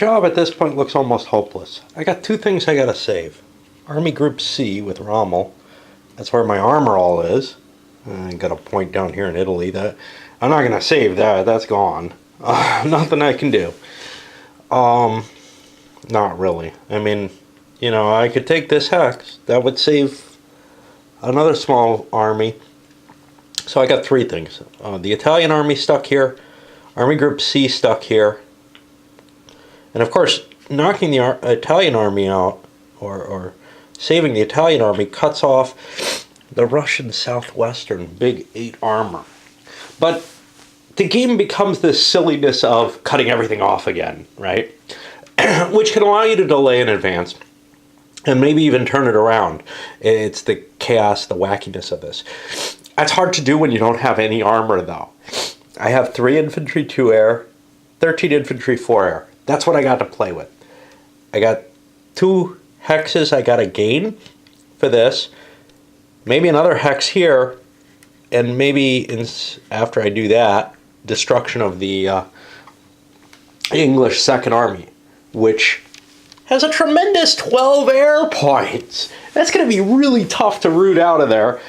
job at this point looks almost hopeless. I got two things I gotta save. Army Group C with Rommel. That's where my armor all is. I got a point down here in Italy that I'm not gonna save that. That's gone. Nothing I can do. Not really. I mean, you know, I could take this hex. That would save another small army. So I got three things. The Italian army stuck here. Army Group C stuck here. And of course, knocking the Italian army out, or saving the Italian army, cuts off the Russian Southwestern Big 8 armor. But the game becomes this silliness of cutting everything off again, right? Which can allow you to delay in advance and maybe even turn it around. It's the chaos, the wackiness of this. That's hard to do when you don't have any armor, though. I have 3 infantry, 2 air, 13 infantry, 4 air. That's what I got to play with. I got 2 hexes I got to gain for this. Maybe another hex here, and maybe after I do that, destruction of the English Second Army, which has a tremendous 12 air points. That's going to be really tough to root out of there.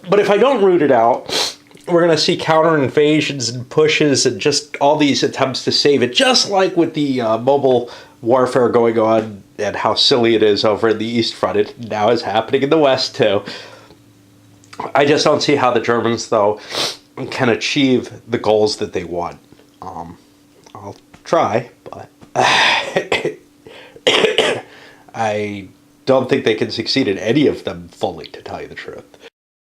But if I don't root it out, we're going to see counter invasions and pushes and just all these attempts to save it, just like with the mobile warfare going on and how silly it is over in the East Front. It now is happening in the West too. I just don't see how the Germans, though, can achieve the goals that they want. I'll try, but I don't think they can succeed in any of them fully, to tell you the truth.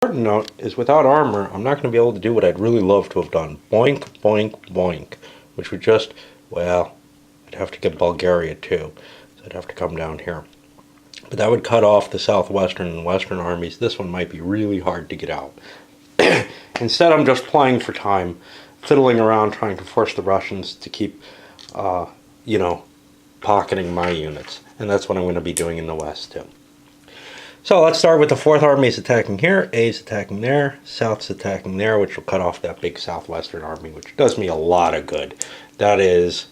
Important note is, without armor, I'm not going to be able to do what I'd really love to have done. Boink, boink, boink. Which would just, well, I'd have to get Bulgaria too. So I'd have to come down here. But that would cut off the southwestern and western armies. This one might be really hard to get out. Instead, I'm just playing for time, fiddling around, trying to force the Russians to keep, you know, pocketing my units. And that's what I'm going to be doing in the west too. So let's start with the 4th Army's attacking here, A's attacking there, South's attacking there, which will cut off that big southwestern army, which does me a lot of good. That is,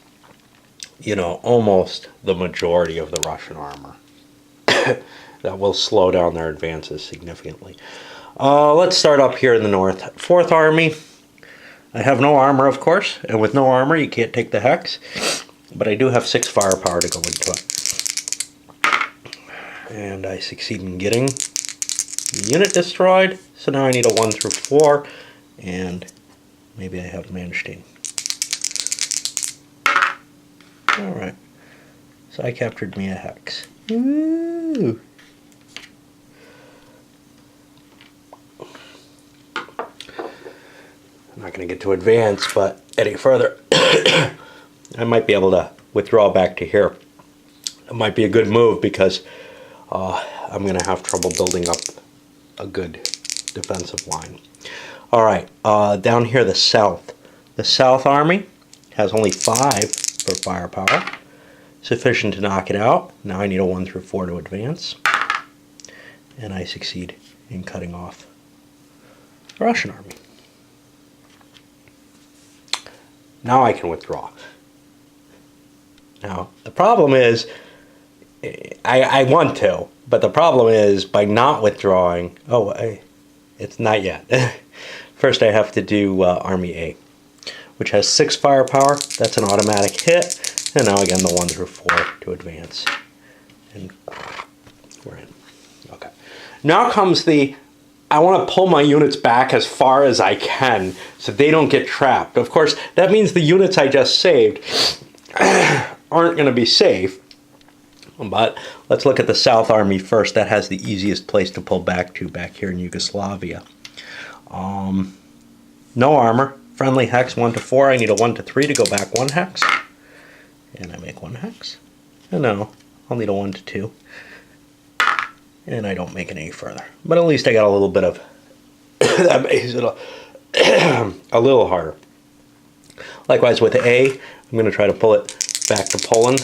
you know, almost the majority of the Russian armor. That will slow down their advances significantly. Let's start up here in the north. 4th Army. I have no armor, of course, and with no armor you can't take the hex, but I do have 6 firepower to go into it. And I succeed in getting the unit destroyed, so now I need a 1 through 4, and maybe I have Manstein. Alright, so I captured me a hex. Woo! I'm not going to get to advance, but any further, I might be able to withdraw back to here. It might be a good move because I'm going to have trouble building up a good defensive line. Alright, down here the south. The South Army has only 5 for firepower. Sufficient to knock it out. Now I need a 1 through 4 to advance. And I succeed in cutting off the Russian army. Now I can withdraw. Now, the problem is, I want to, but the problem is, by not withdrawing, it's not yet. First I have to do Army A, which has 6 firepower. That's an automatic hit. And now again the 1 through 4 to advance. And we're in. Okay. Now comes the, I want to pull my units back as far as I can so they don't get trapped. Of course, that means the units I just saved aren't going to be safe. But let's look at the South Army first. That has the easiest place to pull back to, back here in Yugoslavia. No armor. Friendly hex 1 to 4. I need a 1 to 3 to go back 1 hex. And I make 1 hex. And no, I'll need a 1 to 2. And I don't make it any further. But at least I got a little bit of... that makes it a little harder. Likewise with A, I'm going to try to pull it back to Poland.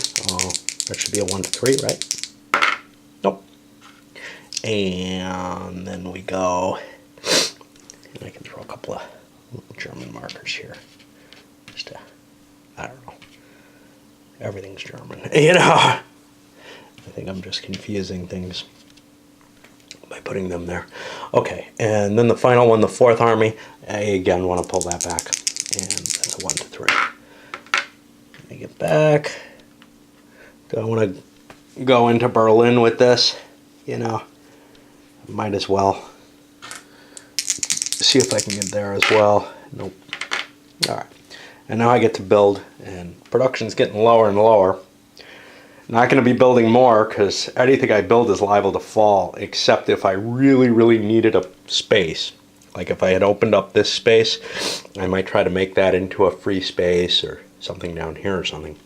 That should be a 1 to 3, right? Nope. And then we go... And I can throw a couple of German markers here. Just to, I don't know, Everything's German. You know, I think I'm just confusing things by putting them there. Okay, and then the final one, the Fourth Army. I again want to pull that back, and that's a 1 to 3. I get back. Do I want to go into Berlin with this? You know, might as well. See if I can get there as well. Nope. All right, and now I get to build, and production's getting lower and lower. Not going to be building more because anything I build is liable to fall, except if I really, really needed a space. Like if I had opened up this space, I might try to make that into a free space or something down here or something.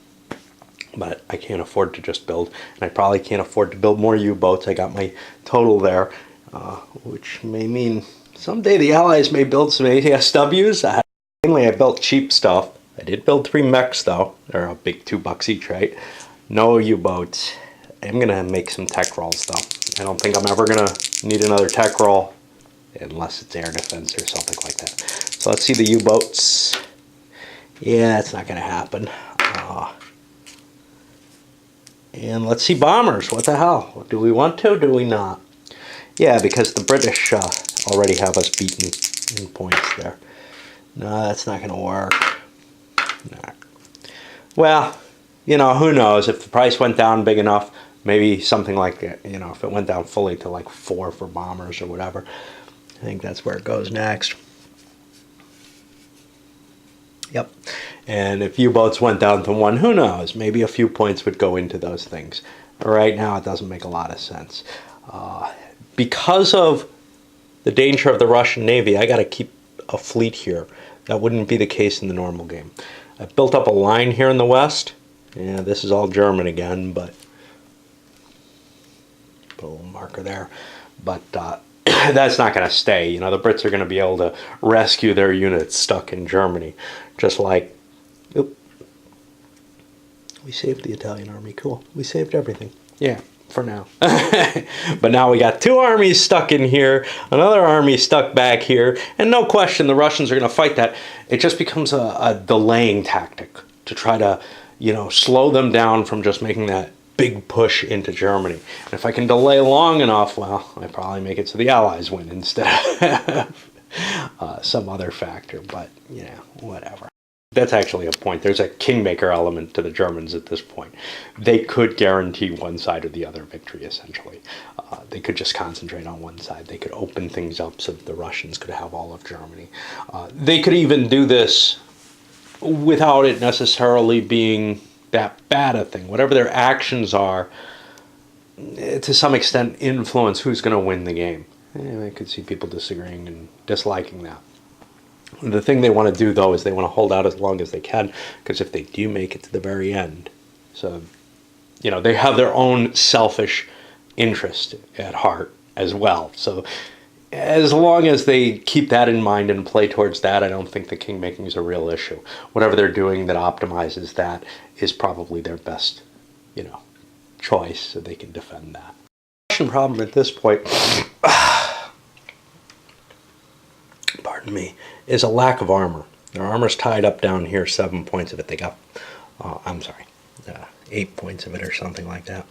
But I can't afford to just build, and I probably can't afford to build more U-boats. I got my total there, which may mean someday the Allies may build some ASWs. Mainly I built cheap stuff. I did build 3 mechs though. They're a big $2 each, right? No U-boats. I'm going to make some tech rolls though. I don't think I'm ever going to need another tech roll unless it's air defense or something like that. So let's see the U-boats. Yeah, that's not going to happen. And let's see bombers. What the hell? Do we want to? Do we not? Yeah, because the British already have us beaten in points there. No, that's not going to work. No. Well, you know, who knows? If the price went down big enough, maybe something like, you know, if it went down fully to like 4 for bombers or whatever, I think that's where it goes next. Yep. And if U-boats went down to 1, who knows? Maybe a few points would go into those things. Right now, it doesn't make a lot of sense. Because of the danger of the Russian Navy, I got to keep a fleet here. That wouldn't be the case in the normal game. I built up a line here in the west. Yeah, this is all German again, but put a little marker there. But that's not going to stay. You know, the Brits are going to be able to rescue their units stuck in Germany, just like. Oop, we saved the Italian army. Cool. We saved everything. Yeah, for now. But now we got 2 armies stuck in here, another army stuck back here, and no question the Russians are going to fight that. It just becomes a delaying tactic to try to, you know, slow them down from just making that big push into Germany. And if I can delay long enough, well, I probably make it so the Allies win instead of some other factor. But, you know, whatever. That's actually a point. There's a kingmaker element to the Germans at this point. They could guarantee one side or the other victory, essentially. They could just concentrate on one side. They could open things up so that the Russians could have all of Germany. They could even do this without it necessarily being that bad a thing. Whatever their actions are, to some extent, influence who's going to win the game. I could see people disagreeing and disliking that. The thing they want to do, though, is they want to hold out as long as they can, because if they do make it to the very end, so, you know, they have their own selfish interest at heart as well. So as long as they keep that in mind and play towards that, I don't think the king-making is a real issue. Whatever they're doing that optimizes that is probably their best, you know, choice, so they can defend that. The Russian problem at this point, pardon me, is a lack of armor. Their armor's tied up down here, 7 points of it. They got, 8 points of it or something like that.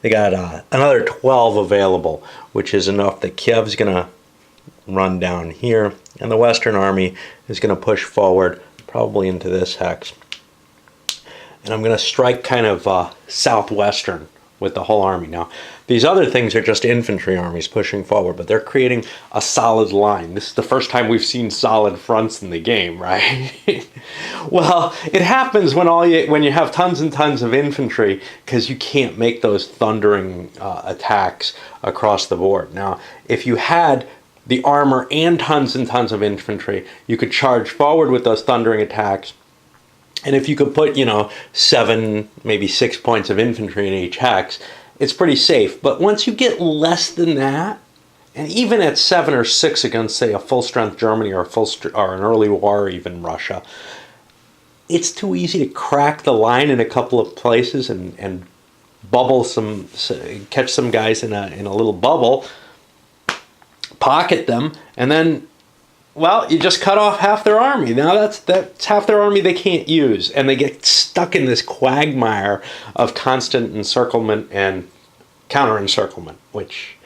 They got another 12 available, which is enough that Kiev's going to run down here, and the Western Army is going to push forward, probably into this hex. And I'm going to strike kind of southwestern with the whole army. Now, these other things are just infantry armies pushing forward, but they're creating a solid line. This is the first time we've seen solid fronts in the game, right? Well, it happens when you have tons and tons of infantry, because you can't make those thundering attacks across the board. Now, if you had the armor and tons of infantry, you could charge forward with those thundering attacks. And if you could put, you know, 7, maybe 6 points of infantry in each hex, it's pretty safe. But once you get less than that, and even at 7 or 6 against, say, a full-strength Germany or an early war, even Russia, it's too easy to crack the line in a couple of places and bubble catch some guys in a little bubble, pocket them, and then well, you just cut off half their army. Now that's half their army they can't use, and they get stuck in this quagmire of constant encirclement and counter-encirclement, which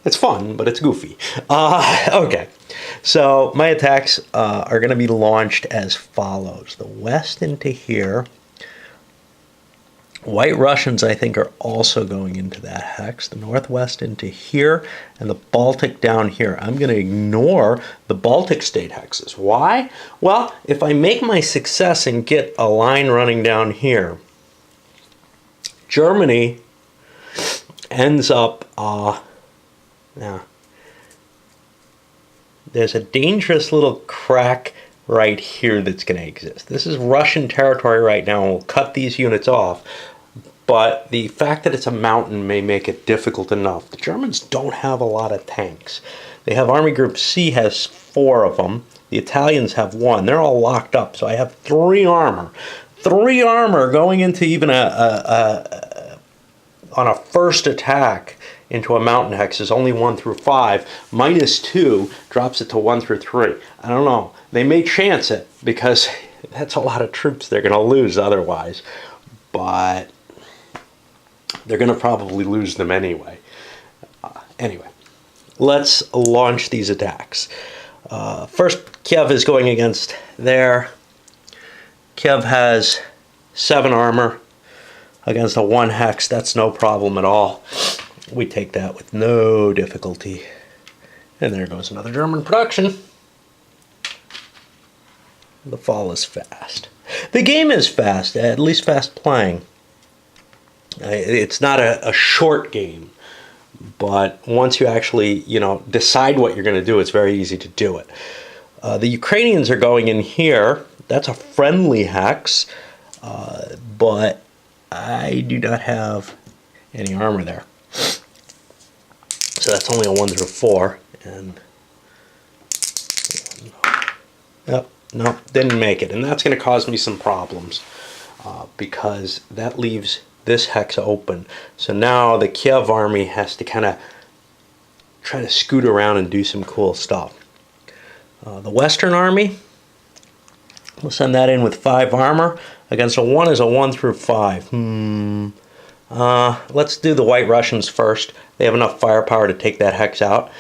it's fun, but it's goofy. Okay, so my attacks are going to be launched as follows. The west into here. White Russians, I think, are also going into that hex. The northwest into here, and the Baltic down here. I'm going to ignore the Baltic state hexes. Why? Well, if I make my success and get a line running down here, Germany ends up, there's a dangerous little crack right here that's going to exist. This is Russian territory right now, and we'll cut these units off. But the fact that it's a mountain may make it difficult enough. The Germans don't have a lot of tanks. They have Army Group C has 4 of them. The Italians have 1. They're all locked up, so I have 3 armor. 3 armor going into even on a first attack into a mountain hex is only 1 through 5. -2 drops it to 1 through 3. I don't know. They may chance it because that's a lot of troops they're going to lose otherwise. But they're going to probably lose them anyway. Anyway, let's launch these attacks. First, Kiev is going against there. Kiev has 7 armor against a 1 hex. That's no problem at all. We take that with no difficulty. And there goes another German production. The fall is fast. The game is fast, at least fast playing. It's not a short game, but once you actually, decide what you're going to do, it's very easy to do it. The Ukrainians are going in here. That's a friendly hex, but I do not have any armor there. So that's only a 1 through 4, and no, didn't make it, and that's going to cause me some problems because that leaves this hex open. So now the Kiev army has to kind of try to scoot around and do some cool stuff. The Western army, we'll send that in with 5 armor. Against a 1 is a 1 through 5. Let's do the White Russians first. They have enough firepower to take that hex out.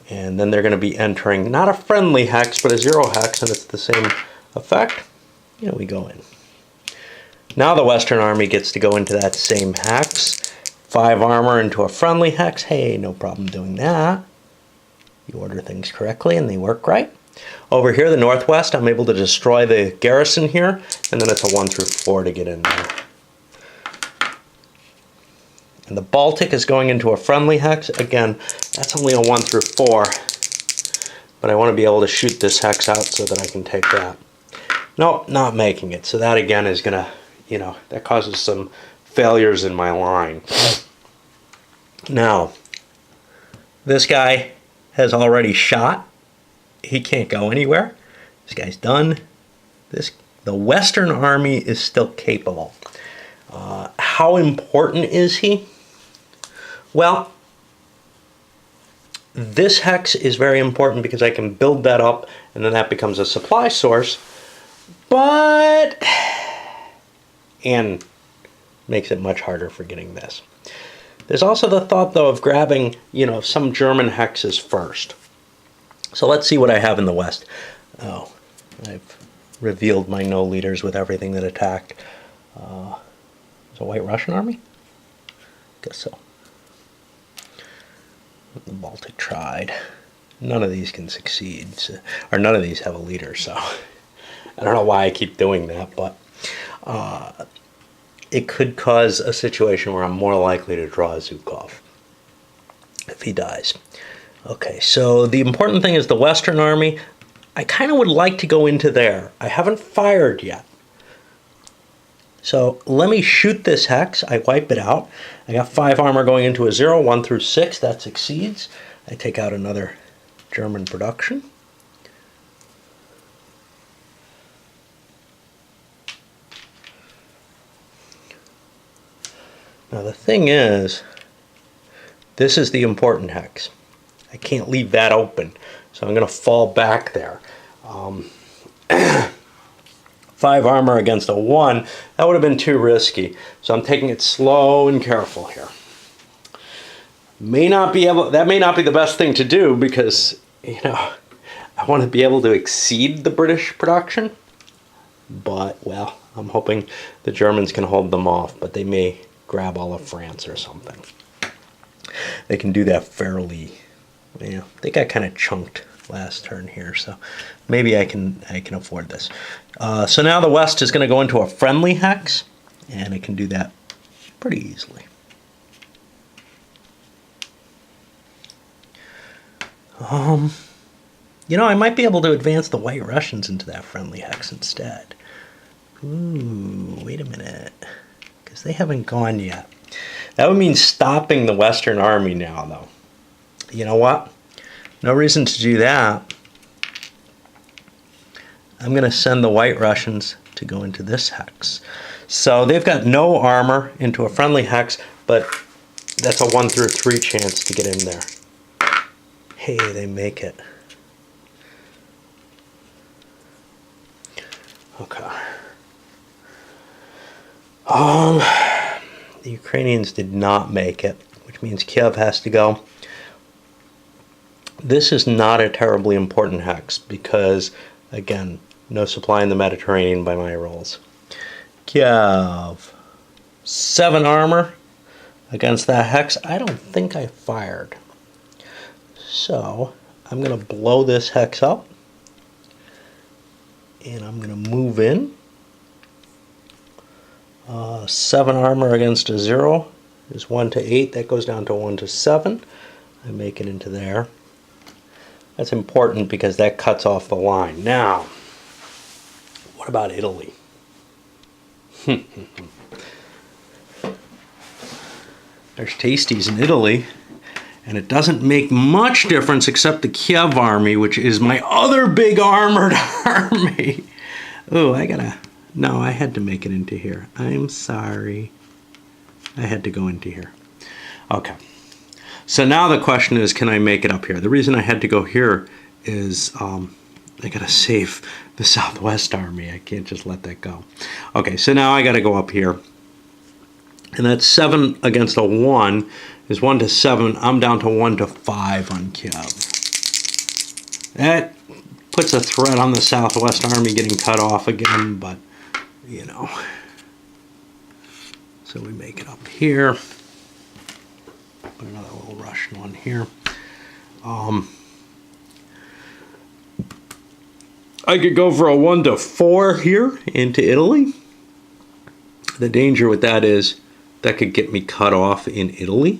And then they're going to be entering not a friendly hex, but a 0 hex, and it's the same effect. Yeah, we go in. Now the Western army gets to go into that same hex. 5 armor into a friendly hex. Hey, no problem doing that. You order things correctly and they work right. Over here, the Northwest, I'm able to destroy the garrison here, and then it's a 1 through 4 to get in there. And the Baltic is going into a friendly hex. Again, that's only a 1 through 4. But I want to be able to shoot this hex out so that I can take that. Nope, not making it. So that again is going to, that causes some failures in my line. Now, this guy has already shot. He can't go anywhere. This guy's done. The Western army is still capable. How important is he? Well, this hex is very important because I can build that up and then that becomes a supply source, and makes it much harder for getting this. There's also the thought, though, of grabbing, some German hexes first. So let's see what I have in the West. Oh, I've revealed my no leaders with everything that attacked. Is a White Russian army? Guess so. The Baltic tried. None of these can succeed, or none of these have a leader, so I don't know why I keep doing that, but it could cause a situation where I'm more likely to draw Zhukov if he dies. Okay, so the important thing is the Western army. I kind of would like to go into there. I haven't fired yet. So let me shoot this hex. I wipe it out. I got 5 armor going into a 0, 1 through 6. That succeeds. I take out another German production. Now the thing is, this is the important hex. I can't leave that open. So I'm going to fall back there. 5 armor against a 1, that would have been too risky. So I'm taking it slow and careful here. That may not be the best thing to do because, you know, I want to be able to exceed the British production. But, well, I'm hoping the Germans can hold them off, but they may grab all of France or something. They can do that fairly, you know, they got kind of chunked last turn here, so maybe I can afford this. So now the West is going to go into a friendly hex, and it can do that pretty easily. You know, I might be able to advance the White Russians into that friendly hex instead. Ooh, wait a minute, because they haven't gone yet. That would mean stopping the Western Army now, though. You know what? No reason to do that. I'm going to send the White Russians to go into this hex. So they've got no armor into a friendly hex, but that's a 1 through 3 chance to get in there. Hey, they make it. Okay. The Ukrainians did not make it, which means Kiev has to go. This is not a terribly important hex because, again, no supply in the Mediterranean by my rolls. Kiev, 7 armor against that hex. I don't think I fired. So I'm going to blow this hex up. And I'm going to move in. 7 armor against a 0 is 1 to 8. That goes down to 1 to 7. I make it into there. That's important because that cuts off the line. Now, what about Italy? There's tasties in Italy. And it doesn't make much difference except the Kiev army, which is my other big armored army. Oh, no, I had to make it into here. I'm sorry. I had to go into here. Okay. So now the question is, can I make it up here? The reason I had to go here is I got to save the Southwest Army. I can't just let that go. Okay, so now I got to go up here. And that's 7 against a 1 is 1 to 7. I'm down to 1 to 5 on Kiev. That puts a threat on the Southwest Army getting cut off again, but, you know. So we make it up here. Put another little Russian one here. I could go for a 1 to 4 here into Italy. The danger with that is that could get me cut off in Italy.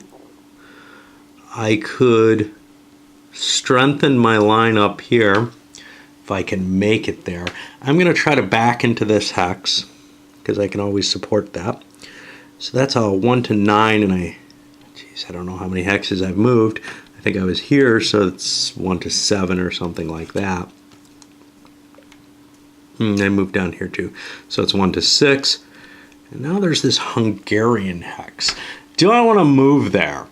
I could strengthen my line up here if I can make it there. I'm going to try to back into this hex because I can always support that. So that's a 1 to 9, and I don't know how many hexes I've moved. I think I was here, so it's 1 to 7 or something like that. I moved down here too. So it's 1 to 6. And now there's this Hungarian hex. Do I want to move there?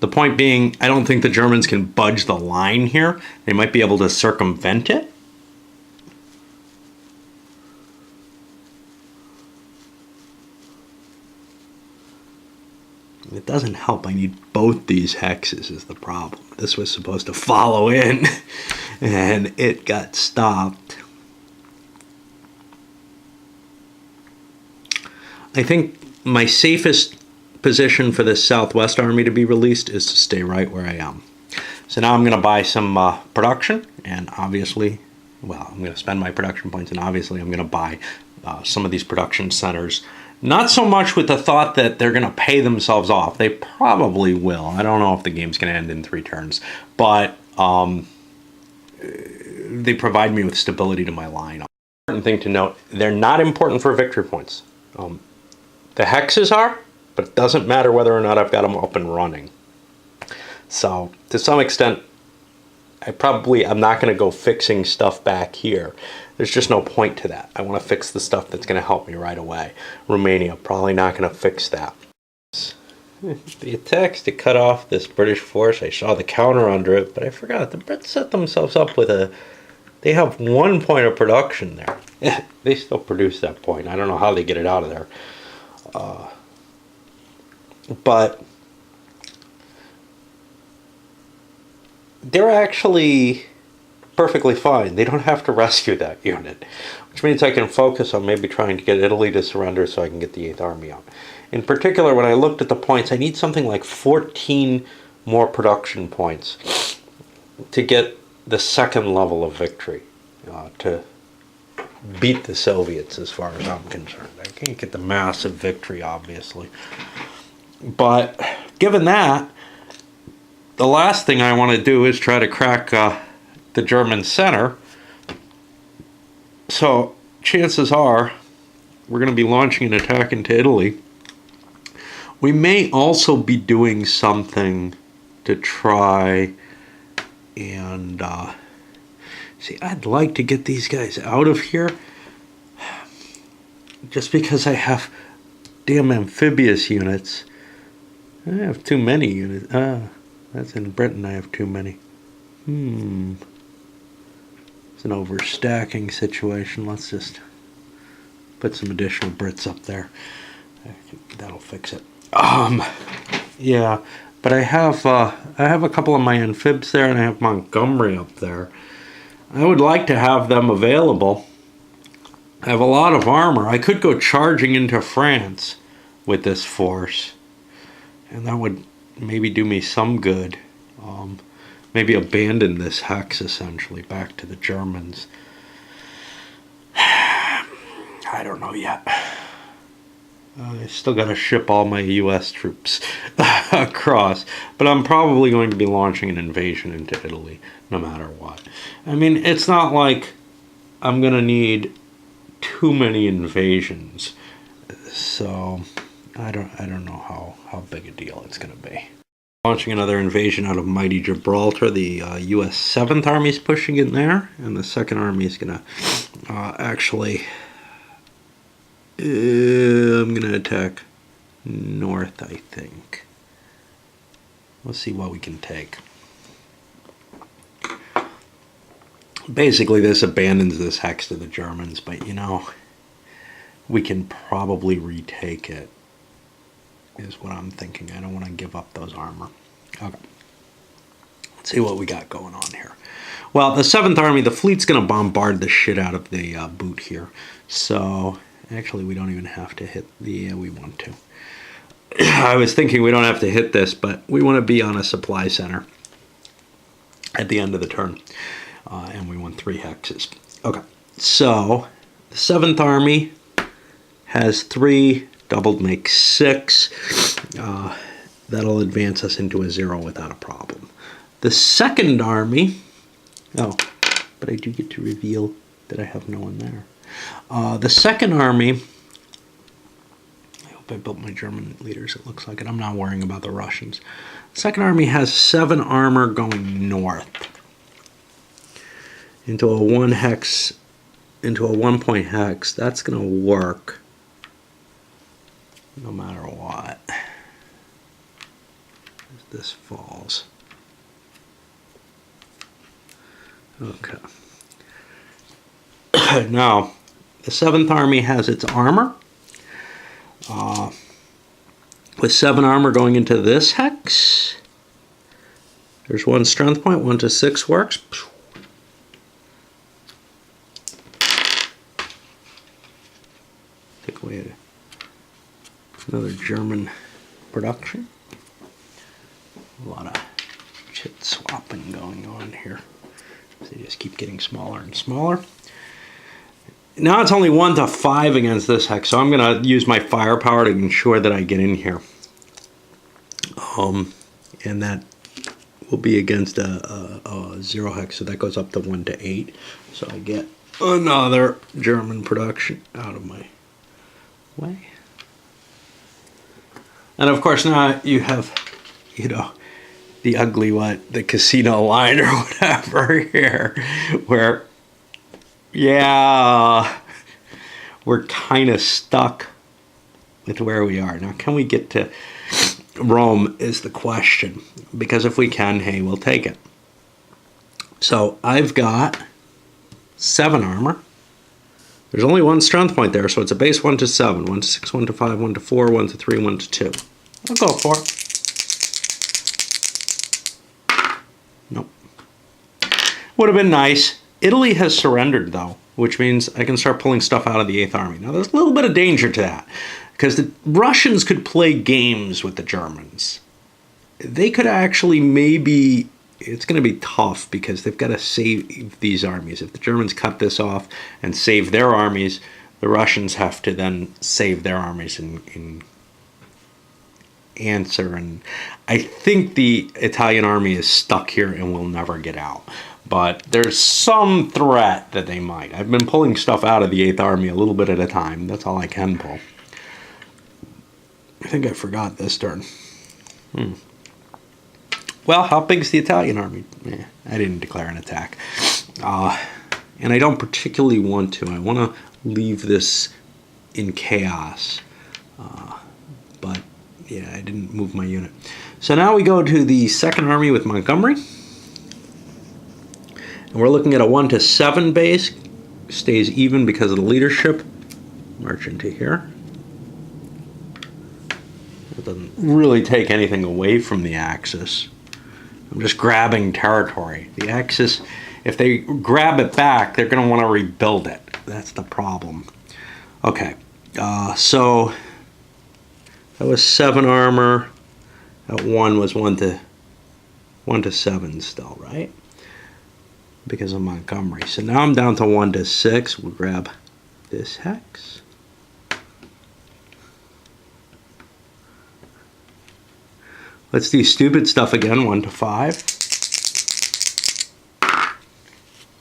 The point being, I don't think the Germans can budge the line here. They might be able to circumvent it. It doesn't help. I need both these hexes is the problem. This was supposed to follow in, and it got stopped. I think my safest position for this Southwest Army to be released is to stay right where I am. So now I'm going to buy some production, and obviously, well, I'm going to spend my production points, and obviously I'm going to buy some of these production centers. Not so much with the thought that they're going to pay themselves off. They probably will. I don't know if the game's going to end in 3 turns, but they provide me with stability to my line. Important thing to note, they're not important for victory points. The hexes are, but it doesn't matter whether or not I've got them up and running. So, to some extent, I'm not going to go fixing stuff back here. There's just no point to that. I want to fix the stuff that's going to help me right away. Romania, probably not going to fix that. the attacks to cut off this British force. I saw the counter under it, but I forgot. The Brits set themselves up with a... They have 1 point of production there. They still produce that point. I don't know how they get it out of there. But they're actually perfectly fine. They don't have to rescue that unit, which means I can focus on maybe trying to get Italy to surrender so I can get the 8th Army out. In particular, when I looked at the points, I need something like 14 more production points to get the second level of victory, to beat the Soviets as far as I'm concerned. I can't get the massive victory, obviously. But given that, the last thing I want to do is try to crack the German center. So chances are we're going to be launching an attack into Italy. We may also be doing something to try and see, I'd like to get these guys out of here just because I have damn amphibious units. I have too many units. That's in Britain. I have too many. It's an overstacking situation. Let's just put some additional Brits up there. That'll fix it. Yeah, but I have a couple of my amphibs there, and I have Montgomery up there. I would like to have them available. I have a lot of armor. I could go charging into France with this force, and that would maybe do me some good. Maybe abandon this hex, essentially, back to the Germans. I don't know yet. I still got to ship all my U.S. troops across, but I'm probably going to be launching an invasion into Italy, no matter what. I mean, it's not like I'm going to need too many invasions, so I don't know how big a deal it's going to be. Launching another invasion out of mighty Gibraltar. The U.S. 7th Army is pushing in there, and the 2nd Army is going to actually... I'm going to attack north, I think. Let's see what we can take. Basically, this abandons this hex to the Germans, but, you know, we can probably retake it, is what I'm thinking. I don't want to give up those armor. Okay. Let's see what we got going on here. Well, the 7th Army, the fleet's going to bombard the shit out of the boot here. So... Actually, we don't even have to hit the... we want to. I was thinking we don't have to hit this, but we want to be on a supply center at the end of the turn. And we want 3 hexes. Okay, so the 7th Army has 3, doubled makes 6. That'll advance us into a 0 without a problem. The 2nd Army... Oh, but I do get to reveal that I have no one there. The 2nd Army, I hope I built my German leaders, it looks like it. I'm not worrying about the Russians. The 2nd Army has 7 armor going north into a 1 hex, into a 1-point hex. That's going to work no matter what. This falls. Okay. Now, the 7th Army has its armor. With 7 armor going into this hex. There's 1 strength point, 1 to 6 works. Take away another German production. A lot of chit swapping going on here. They just keep getting smaller and smaller. Now it's only 1 to 5 against this hex, so I'm going to use my firepower to ensure that I get in here. And that will be against a 0 hex, so that goes up to 1 to 8. So I get another German production out of my way. And of course now you have, you know, the ugly the casino line or whatever here, where... Yeah, we're kind of stuck with where we are. Now, can we get to Rome is the question. Because if we can, hey, we'll take it. So I've got 7 armor. There's only 1 strength point there, so it's a base 1 to 7, 1 to 6, 1 to 5, 1 to 4, 1 to 3, 1 to 2. I'll go for it. Nope. Would have been nice. Italy has surrendered, though, which means I can start pulling stuff out of the 8th Army. Now, there's a little bit of danger to that, because the Russians could play games with the Germans. They could actually maybe... It's going to be tough because they've got to save these armies. If the Germans cut this off and save their armies, the Russians have to then save their armies in answer. And I think the Italian army is stuck here and will never get out. But there's some threat that they might. I've been pulling stuff out of the 8th Army a little bit at a time. That's all I can pull. I think I forgot this turn. Well, how big is the Italian army? I didn't declare an attack. And I don't particularly want to. I want to leave this in chaos. But, yeah, I didn't move my unit. So now we go to the 2nd Army with Montgomery. And we're looking at a 1 to 7 base. Stays even because of the leadership. March into here. It doesn't really take anything away from the Axis. I'm just grabbing territory. The Axis, if they grab it back, they're going to want to rebuild it. That's the problem. Okay, so that was 7 armor. That 1 was 1 to 7 still, right? Because of Montgomery. So now I'm down to 1 to 6. We'll grab this hex. Let's do stupid stuff again, 1 to 5.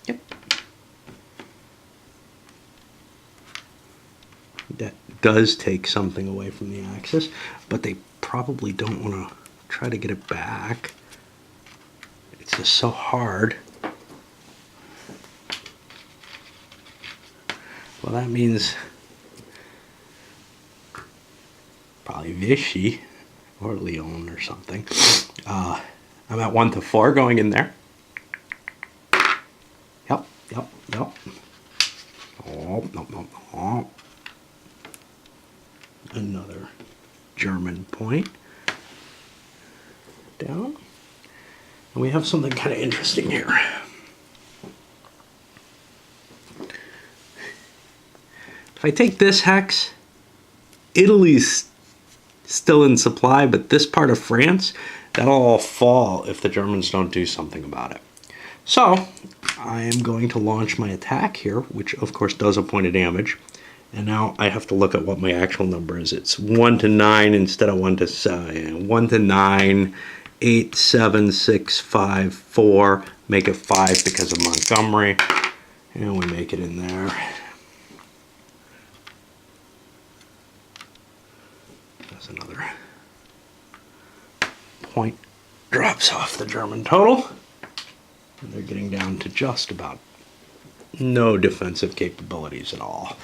Yep. That does take something away from the Axis, but they probably don't want to try to get it back. It's just so hard. Well, that means probably Vichy. Or Lyon or something. I'm at 1 to 4 going in there. Yep. Oh, no. Another German point. Down. And we have something kind of interesting here. If I take this hex, Italy's still in supply, but this part of France, that'll all fall if the Germans don't do something about it. So, I am going to launch my attack here, which of course does a point of damage. And now I have to look at what my actual number is. It's 1 to 9 instead of 1 to 7. 1 to 9, 8, 7, 6, 5, 4. Make it 5 because of Montgomery. And we make it in there. Another point drops off the German total. And they're getting down to just about no defensive capabilities at all.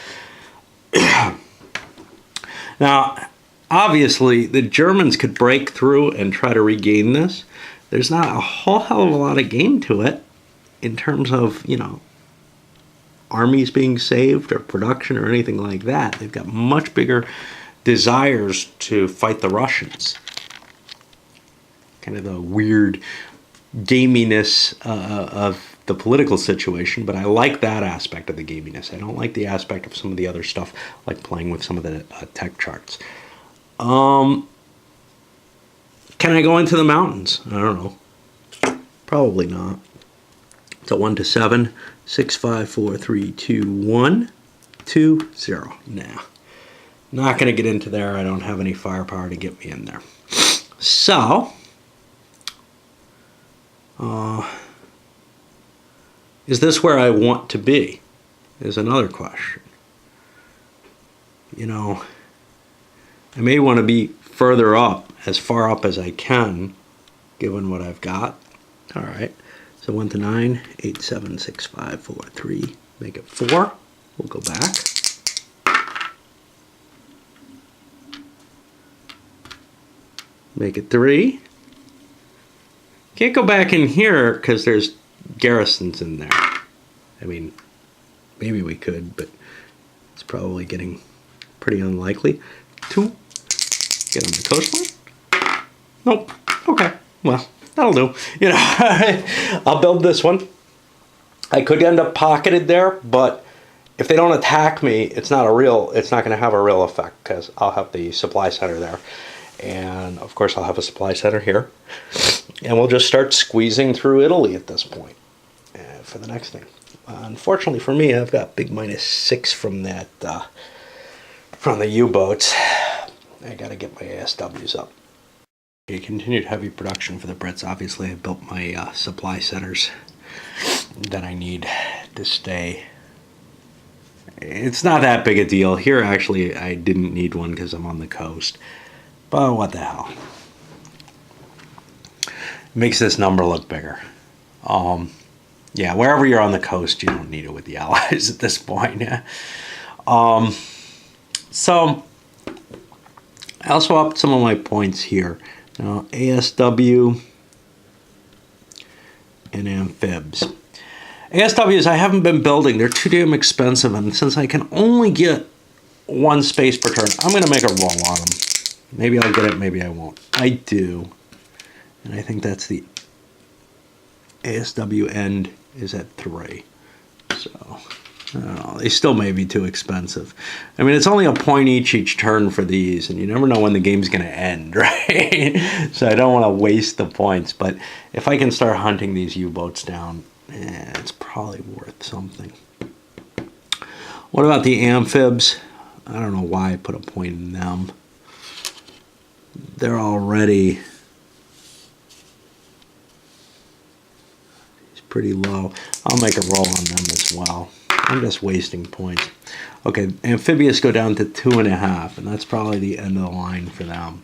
Now, obviously, the Germans could break through and try to regain this. There's not a whole hell of a lot of game to it in terms of, armies being saved or production or anything like that. They've got much bigger desires to fight the Russians. Kind of the weird gaminess of the political situation, but I like that aspect of the gaminess. I don't like the aspect of some of the other stuff, like playing with some of the tech charts. Can I go into the mountains? I don't know. Probably not. It's a 1 to 7, 6, 5, 4, 3, 2, 1, 2, 0. Nah. Not going to get into there. I don't have any firepower to get me in there. So, is this where I want to be? Is another question. I may want to be further up, as far up as I can, given what I've got. All right. So 1 to 9, 8, 7, 6, 5, 4, 3. Make it 4. We'll go back. Make it 3. Can't go back in here because there's garrisons in there. I mean, maybe we could, but it's probably getting pretty unlikely. 2. Get on the coastline. Nope. Okay. Well, that'll do. You know, I'll build this one. I could end up pocketed there, but if they don't attack me, it's not going to have a real effect because I'll have the supply center there. And of course I'll have a supply center here. And we'll just start squeezing through Italy at this point for the next thing. Unfortunately for me, I've got big -6 from that, from the U-boats. I gotta get my ASWs up. Okay, continued heavy production for the Brits. Obviously I built my supply centers that I need to stay. It's not that big a deal. Here actually I didn't need one because I'm on the coast. But what the hell. Makes this number look bigger. Yeah, wherever you're on the coast, you don't need it with the Allies at this point. So I also upped some of my points here. Now, ASW and amphibs. ASWs I haven't been building. They're too damn expensive, and since I can only get 1 space per turn, I'm going to make a roll on them. Maybe I'll get it, maybe I won't. I do. And I think that's the ASW end is at 3. So, I don't know. They still may be too expensive. I mean, it's only a point each turn for these, and you never know when the game's going to end, right? So I don't want to waste the points. But if I can start hunting these U-boats down, it's probably worth something. What about the amphibs? I don't know why I put a point in them. They're already pretty low. I'll make a roll on them as well. I'm just wasting points. Okay, amphibious go down to 2.5, and that's probably the end of the line for them.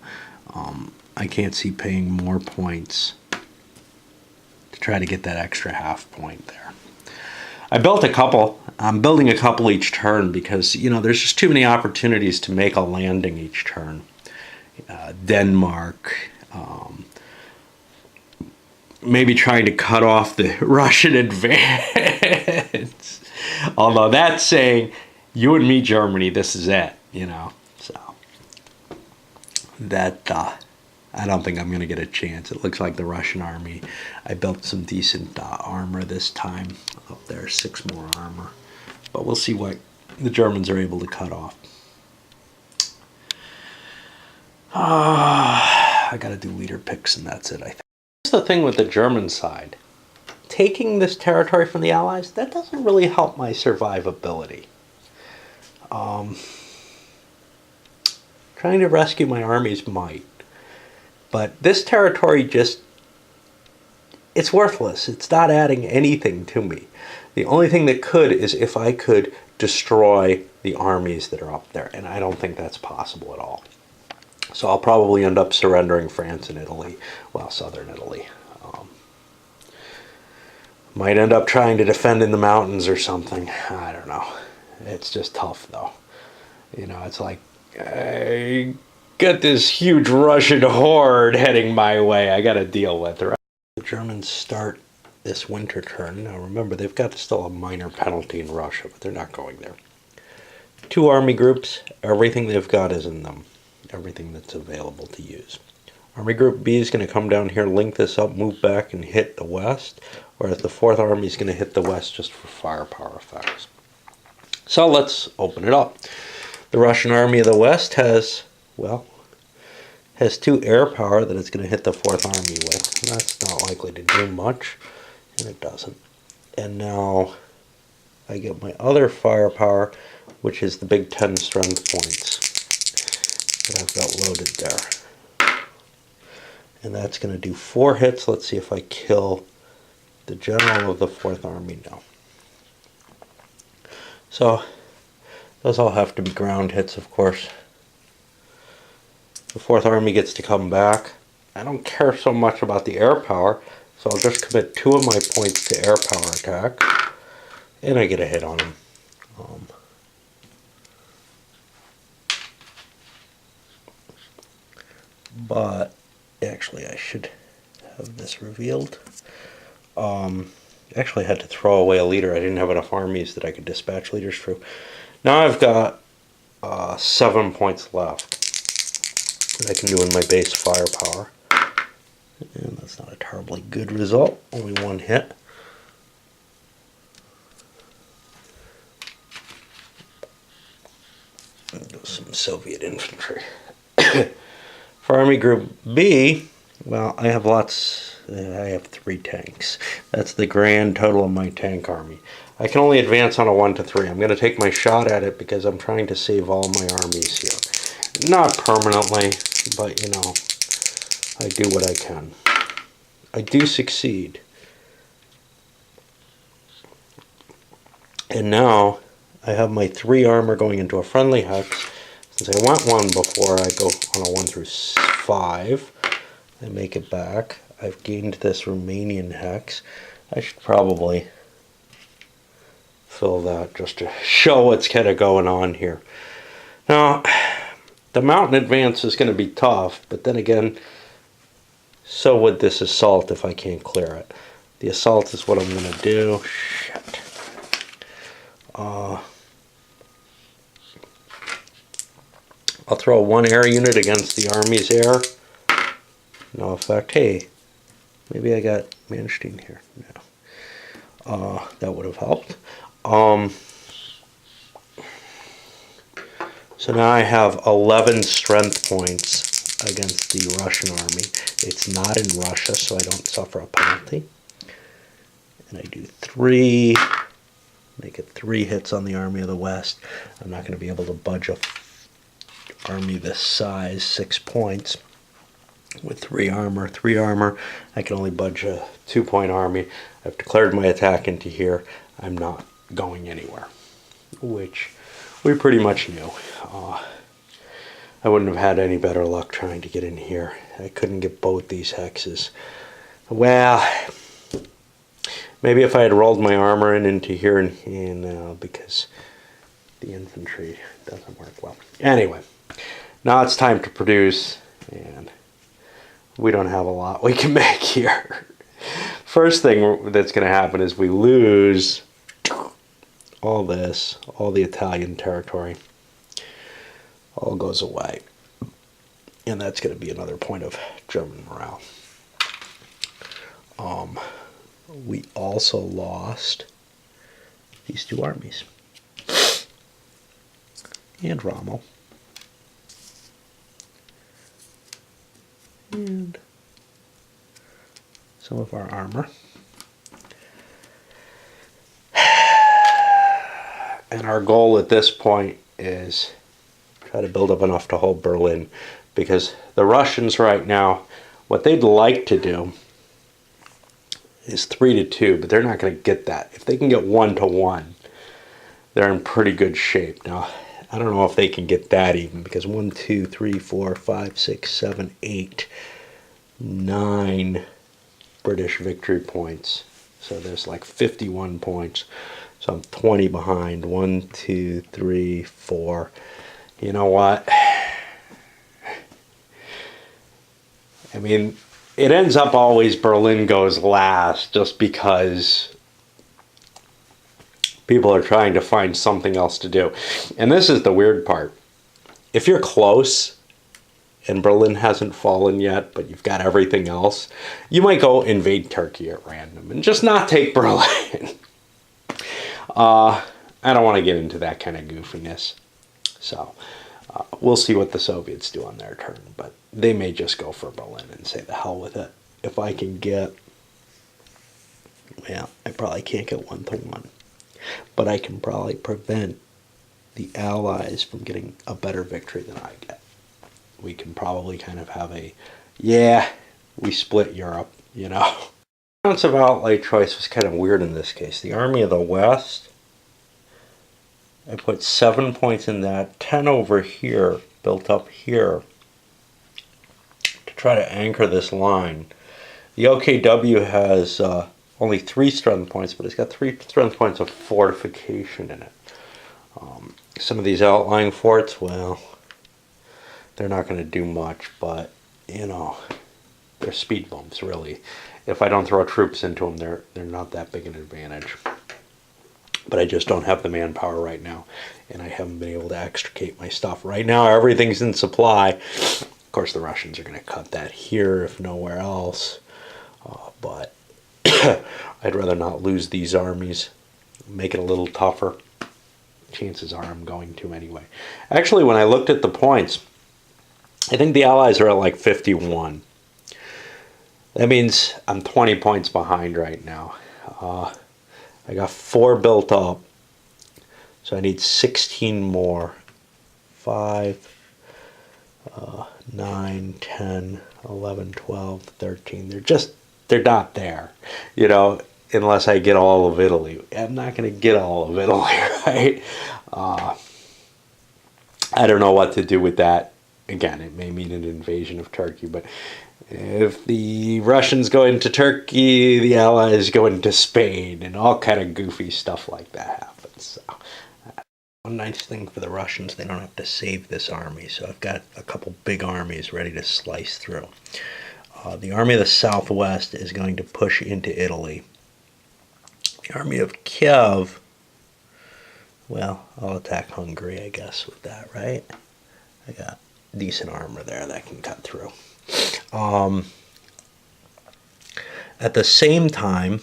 I can't see paying more points to try to get that extra half point there. I built a couple. I'm building a couple each turn because, you know, there's just too many opportunities to make a landing each turn. Denmark, maybe trying to cut off the Russian advance. Although that's saying, you and me, Germany, this is it, you know. So, that, I don't think I'm going to get a chance. It looks like the Russian army. I built some decent armor this time. Up there, 6 more armor. But we'll see what the Germans are able to cut off. I got to do leader picks, and that's it, I think. Here's the thing with the German side. Taking this territory from the Allies, that doesn't really help my survivability. Trying to rescue my armies might. But this territory just, it's worthless. It's not adding anything to me. The only thing that could is if I could destroy the armies that are up there, and I don't think that's possible at all. So I'll probably end up surrendering France and Italy, well, southern Italy. Might end up trying to defend in the mountains or something. I don't know. It's just tough, though. You know, it's like, I got this huge Russian horde heading my way. I got to deal with it. The Germans start this winter turn. Now, remember, they've got still a minor penalty in Russia, but they're not going there. 2 army groups. Everything they've got is in them. Everything that's available to use. Army Group B is going to come down here, link this up, move back, and hit the west, whereas the 4th Army is going to hit the west just for firepower effects. So let's open it up. The Russian Army of the West has, well, has 2 air power that it's going to hit the 4th Army with. That's not likely to do much, and it doesn't. And now I get my other firepower, which is the big 10 strength points that I've got loaded there. And that's going to do 4 hits. Let's see if I kill the general of the 4th Army now. So, those all have to be ground hits, of course. The 4th Army gets to come back. I don't care so much about the air power, so I'll just commit 2 of my points to air power attack. And I get a hit on him. But Actually, I should have this revealed. Actually, I had to throw away a leader. I didn't have enough armies that I could dispatch leaders through. Now I've got 7 points left that I can do in my base firepower. And that's not a terribly good result. Only one hit. Some Soviet infantry. For Army Group B, well, I have lots. I have 3 tanks. That's the grand total of my tank army. I can only advance on a 1 to 3. I'm going to take my shot at it because I'm trying to save all my armies here. Not permanently, but you know, I do what I can. I do succeed. And now I have my 3 armor going into a friendly hex. Since I went 1 before, I go on a 1 through 5. I make it back. I've gained this Romanian hex. I should probably fill that just to show what's kind of going on here. Now, the mountain advance is going to be tough, but then again, so would this assault if I can't clear it. The assault is what I'm going to do. Shit. I'll throw 1 air unit against the Army's air. No effect. Hey, maybe I got Manstein here. No. That would have helped. So now I have 11 strength points against the Russian army. It's not in Russia, so I don't suffer a penalty. And I do 3, make it 3 hits on the Army of the West. I'm not going to be able to budge a army this size, 6 points. With 3 armor. 3 armor, I can only budge a 2-point army. I've declared my attack into here. I'm not going anywhere, which we pretty much knew. I wouldn't have had any better luck trying to get in here. I couldn't get both these hexes. Well, maybe if I had rolled my armor into here and because the infantry doesn't work well. Anyway, now it's time to produce, and we don't have a lot we can make here. First thing that's going to happen is we lose all this, all the Italian territory. All goes away. And that's going to be another point of German morale. We also lost these 2 armies. And Rommel. And some of our armor. And our goal at this point is try to build up enough to hold Berlin, because the Russians right now, what they'd like to do is 3 to 2, but they're not going to get that. If they can get 1 to 1, they're in pretty good shape. Now, I don't know if they can get that even, because 1, 2, 3, 4, 5, 6, 7, 8, 9 British victory points. So there's like 51 points. So I'm 20 behind. 1, 2, 3, 4. You know what? I mean, it ends up always Berlin goes last just because people are trying to find something else to do. And this is the weird part. If you're close and Berlin hasn't fallen yet, but you've got everything else, you might go invade Turkey at random and just not take Berlin. I don't want to get into that kind of goofiness. So we'll see what the Soviets do on their turn, but they may just go for Berlin and say the hell with it. If I can get, well, I probably can't get 1 to 1, but I can probably prevent the Allies from getting a better victory than I get. We can probably kind of have a, yeah, we split Europe, you know. The balance of outlay choice was kind of weird in this case. The Army of the West, I put 7 points in that, 10 over here, built up here, to try to anchor this line. The OKW has only 3 strength points, but it's got 3 strength points of fortification in it. Some of these outlying forts, well, they're not going to do much, but, you know, They're speed bumps, really. If I don't throw troops into them, they're not that big an advantage. But I just don't have the manpower right now, and I haven't been able to extricate my stuff. Right now, everything's in supply. Of course, the Russians are going to cut that here, if nowhere else. But I'd rather not lose these armies. Make it a little tougher. Chances are I'm going to anyway. Actually, when I looked at the points, I think the Allies are at like 51. That means I'm 20 points behind right now. I got 4 built up, so I need 16 more. 5, 9, 10, 11, 12, 13. They're not there, you know, unless I get all of Italy. I'm not going to get all of Italy, right? I don't know what to do with that. Again, it may mean an invasion of Turkey, but if the Russians go into Turkey, the Allies go into Spain, and all kind of goofy stuff like that happens. So, one nice thing for the Russians, they don't have to save this army. So I've got a couple big armies ready to slice through. The army of the Southwest is going to push into Italy. The army of Kiev, well, I'll attack Hungary, I guess, with that, right? I got decent armor there that can cut through. At the same time,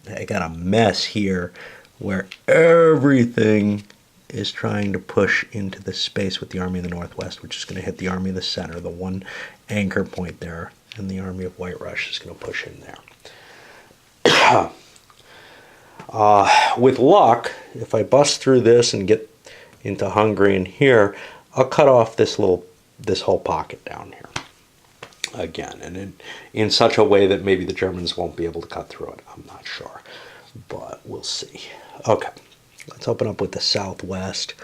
I got a mess here where everything is trying to push into the space with the Army of the Northwest, which is going to hit the Army of the Center, the one anchor point there, and the Army of White Rush is going to push in there. With luck, if I bust through this and get into Hungary and here, I'll cut off this whole pocket down here. Again, and in such a way that maybe the Germans won't be able to cut through it. I'm not sure, but we'll see. Okay, let's open up with the Southwest.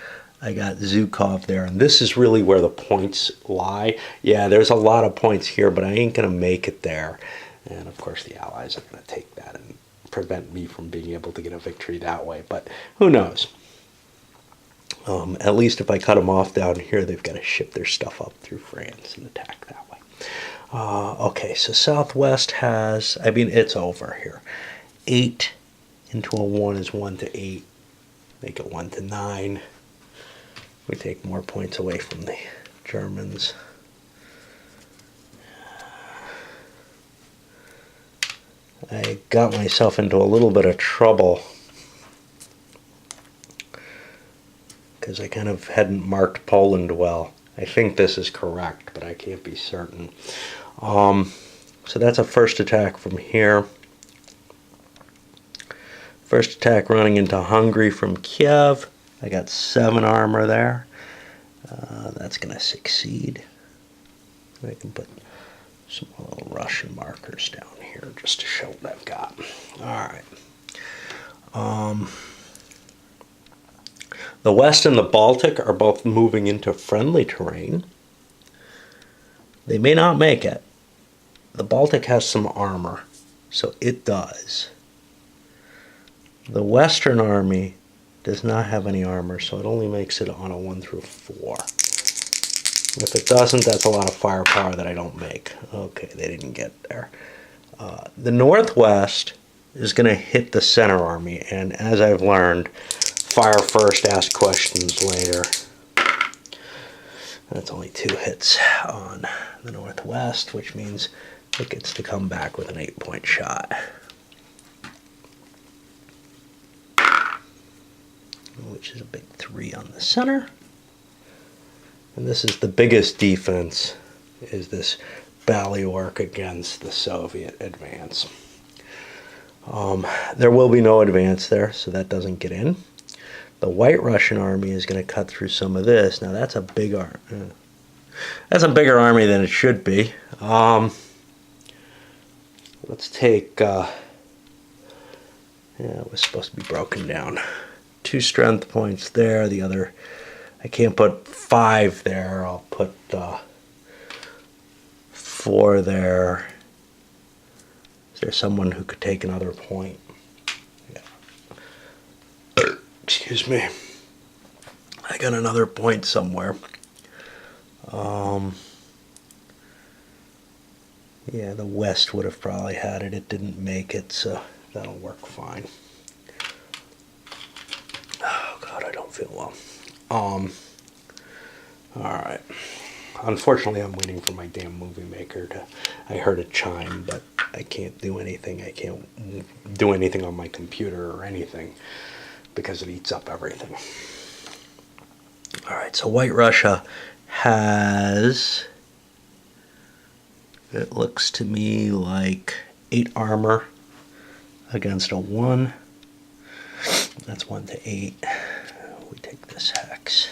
I got Zhukov there, and this is really where the points lie. Yeah, there's a lot of points here, but I ain't going to make it there. And, of course, the Allies are going to take that and prevent me from being able to get a victory that way. But who knows? At least if I cut them off down here, they've got to ship their stuff up through France and attack that way. Okay, so Southwest has, I mean, it's over here. 8 into a 1 is 1 to 8. Make it 1 to 9. We take more points away from the Germans. I got myself into a little bit of trouble because I kind of hadn't marked Poland well. I think this is correct, but I can't be certain. So that's a first attack from here. First attack running into Hungary from Kiev. I got 7 armor there. That's going to succeed. I can put some little Russian markers down here just to show what I've got. All right. The West and the Baltic are both moving into friendly terrain. They may not make it. The Baltic has some armor, so it does. The Western Army does not have any armor, so it only makes it on a 1 through 4. If it doesn't, that's a lot of firepower that I don't make. Okay, they didn't get there. The Northwest is going to hit the Center Army, and as I've learned, fire first, ask questions later. That's only 2 hits on the Northwest, which means it gets to come back with an 8-point shot. Which is a big 3 on the center. And this is the biggest defense, is this Baliork against the Soviet advance. There will be no advance there, so that doesn't get in. The White Russian army is going to cut through some of this. Now that's a big army. That's a bigger army than it should be. Let's take, yeah, it was supposed to be broken down. 2 strength points there, the other, I can't put 5 there, I'll put 4 there. Is there someone who could take another point? Yeah. Excuse me. I got another point somewhere. Yeah, the West would have probably had it. It didn't make it, so that'll work fine. Oh God, I don't feel well. All right. Unfortunately, I'm waiting for my damn movie maker to. I heard a chime, but I can't do anything. I can't do anything on my computer or anything because it eats up everything. All right, so White Russia has, it looks to me like 8 armor against a 1. That's 1 to 8. We take this hex.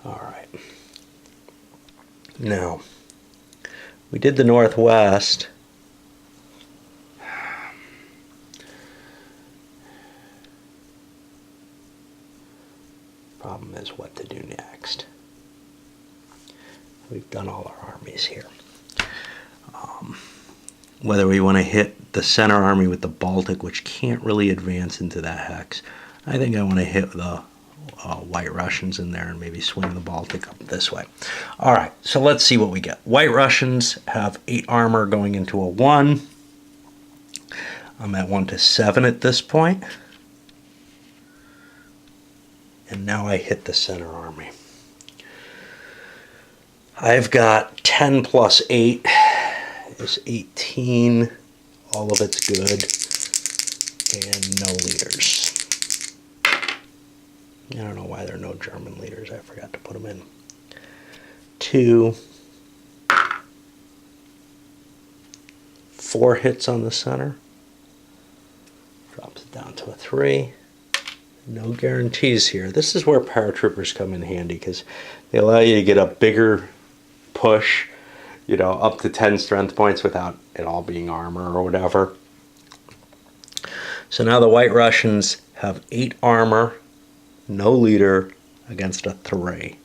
All right. Now, we did the Northwest. Problem is what to do next. We've done all our armies here. Whether we want to hit the center army with the Baltic, which can't really advance into that hex. I think I want to hit the White Russians in there and maybe swing the Baltic up this way. All right, so let's see what we get. White Russians have 8 armor going into a 1. I'm at 1 to 7 at this point. And now I hit the center army. I've got 10 plus 8 is 18. All of it's good. And no leaders. I don't know why there are no German leaders. I forgot to put them in. 2. 4 hits on the center. Drops it down to a 3. No guarantees here. This is where paratroopers come in handy because they allow you to get a bigger push, you know, up to 10 strength points without it all being armor or whatever. So now the White Russians have 8 armor, no leader, against a 3.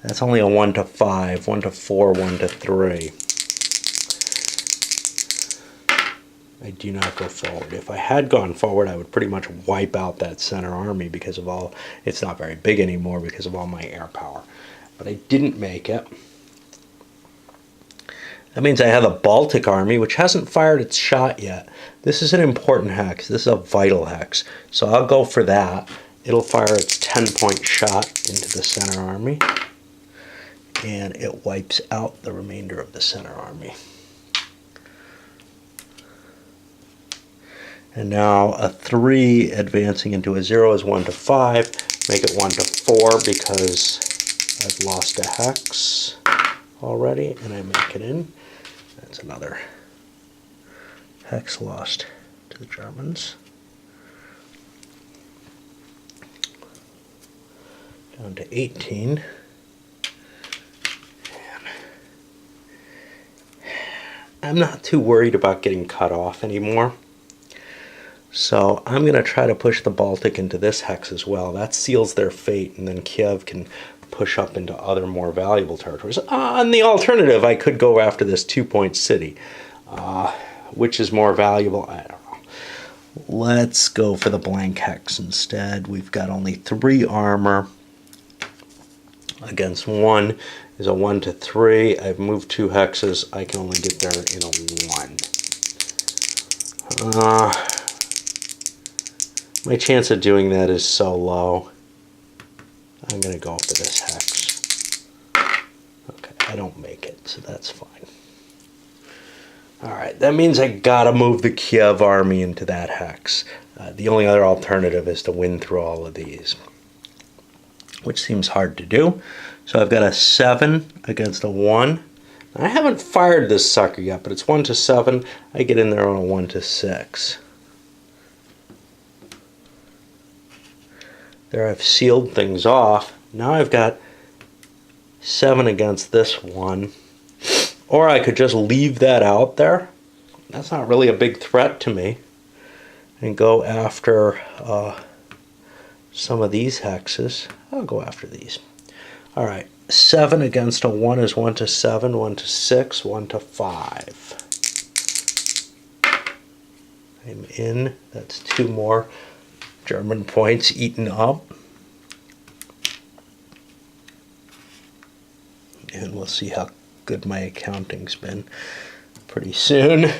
That's only a 1 to 5, 1 to 4, 1 to 3. I do not go forward. If I had gone forward, I would pretty much wipe out that center army because of all, it's not very big anymore because of all my air power. But I didn't make it. That means I have a Baltic army, which hasn't fired its shot yet. This is an important hex. This is a vital hex. So I'll go for that. It'll fire its 10-point shot into the center army. And it wipes out the remainder of the center army. And now a 3 advancing into a 0 is 1 to 5. Make it 1 to 4 because I've lost a hex already, and I make it in. That's another hex lost to the Germans. Down to 18. And I'm not too worried about getting cut off anymore. So I'm going to try to push the Baltic into this hex as well. That seals their fate, and then Kiev can push up into other more valuable territories. On the alternative, I could go after this 2-point city. Which is more valuable? I don't know. Let's go for the blank hex instead. We've got only 3 armor against 1 is a 1 to 3. I've moved 2 hexes. I can only get there in a 1. My chance of doing that is so low. I'm going to go for this hex. Okay, I don't make it, so that's fine. Alright, that means I gotta move the Kiev army into that hex. The only other alternative is to win through all of these, which seems hard to do. So I've got a 7 against a 1. I haven't fired this sucker yet, but it's 1 to 7. I get in there on a 1 to 6. There I've sealed things off. Now I've got 7 against this 1. Or I could just leave that out there. That's not really a big threat to me. And go after some of these hexes. I'll go after these. Alright, 7 against a 1 is 1 to 7, 1 to 6, 1 to 5. I'm in. That's 2 more German points eaten up. and we'll see how good my accounting's been pretty soon.